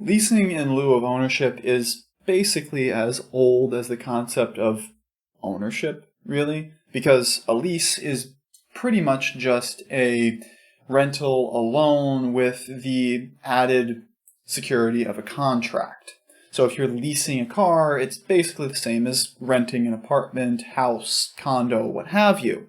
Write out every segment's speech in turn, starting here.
Leasing in lieu of ownership is basically as old as the concept of ownership, really, because a lease is pretty much just a rental, a loan with the added security of a contract. So if you're leasing a car, it's basically the same as renting an apartment, house, condo, what have you,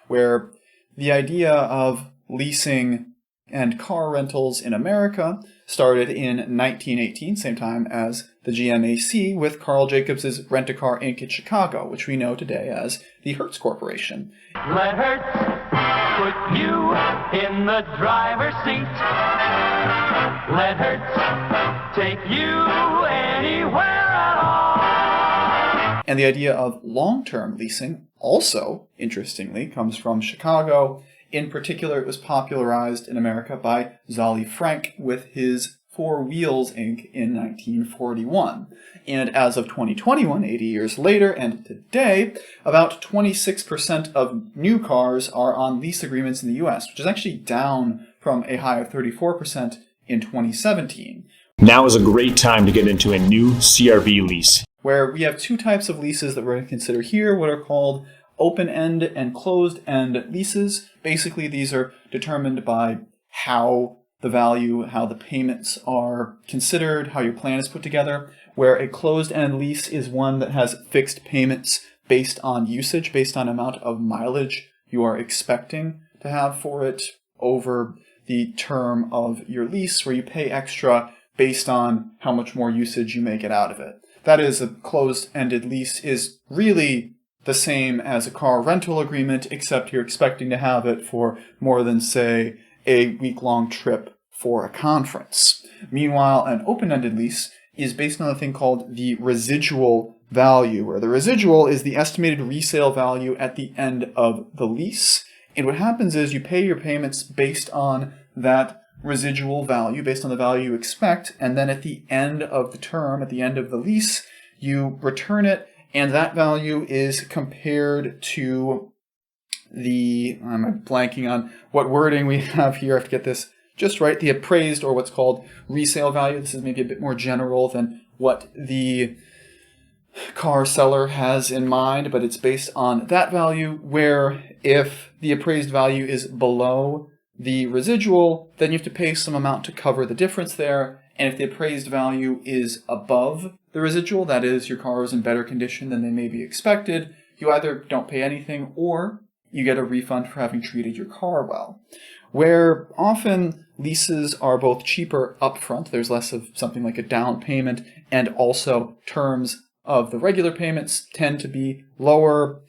where the idea of leasing and car rentals in America started in 1918, same time as the GMAC, with Carl Jacobs' Rent-A-Car Inc. in Chicago, which we know today as the Hertz Corporation. Let Hertz put you in the driver's seat. Let Hertz take you anywhere at all. And the idea of long-term leasing also, interestingly, comes from Chicago. In particular, it was popularized in America by Zolly Frank with his Four Wheels Inc. in 1941. And as of 2021, 80 years later, and today, about 26% of new cars are on lease agreements in the US, which is actually down from a high of 34% in 2017. Now is a great time to get into a new CRV lease, where we have two types of leases that we're going to consider here, what are called open-end and closed-end leases. Basically, these are determined by how the payments are considered, how your plan is put together, where a closed-end lease is one that has fixed payments based on usage, based on amount of mileage you are expecting to have for it over the term of your lease, where you pay extra based on how much more usage you may get out of it. That is, a closed-ended lease is really the same as a car rental agreement, except you're expecting to have it for more than, say, a week-long trip for a conference. Meanwhile, an open-ended lease is based on a thing called the residual value, where the residual is the estimated resale value at the end of the lease. And what happens is you pay your payments based on that residual value, based on the value you expect, and then at the end of the term, at the end of the lease, you return it, and that value is compared to I'm blanking on what wording we have here, I have to get this just right, the appraised, or what's called resale value. This is maybe a bit more general than what the car seller has in mind, but it's based on that value, where if the appraised value is below the residual, then you have to pay some amount to cover the difference there. And if the appraised value is above the residual, that is, your car is in better condition than they may be expected, you either don't pay anything or you get a refund for having treated your car well. Where often leases are both cheaper upfront, there's less of something like a down payment, and also terms of the regular payments tend to be lower.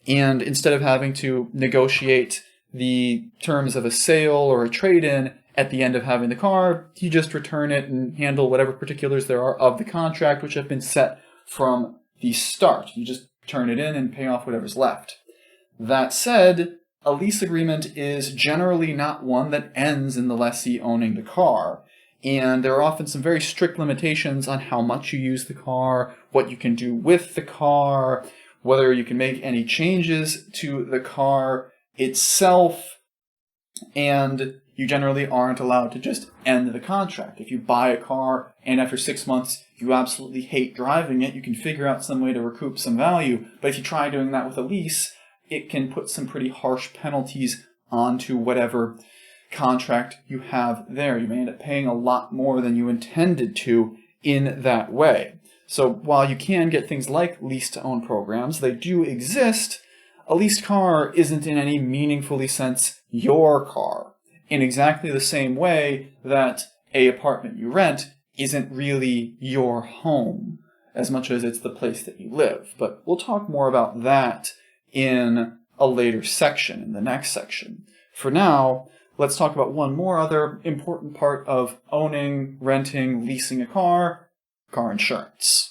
And instead of having to negotiate the terms of a sale or a trade-in at the end of having the car, you just return it and handle whatever particulars there are of the contract, which have been set from the start. You just turn it in and pay off whatever's left. That said, a lease agreement is generally not one that ends in the lessee owning the car. And there are often some very strict limitations on how much you use the car, what you can do with the car, whether you can make any changes to the car itself, and you generally aren't allowed to just end the contract. If you buy a car and after 6 months you absolutely hate driving it, you can figure out some way to recoup some value. But if you try doing that with a lease, it can put some pretty harsh penalties onto whatever contract you have there. You may end up paying a lot more than you intended to in that way. So while you can get things like lease-to-own programs, they do exist. A leased car isn't in any meaningfully sense your car, in exactly the same way that an apartment you rent isn't really your home, as much as it's the place that you live. But we'll talk more about that in a later section, in the next section. For now, let's talk about one more other important part of owning, renting, leasing a car insurance.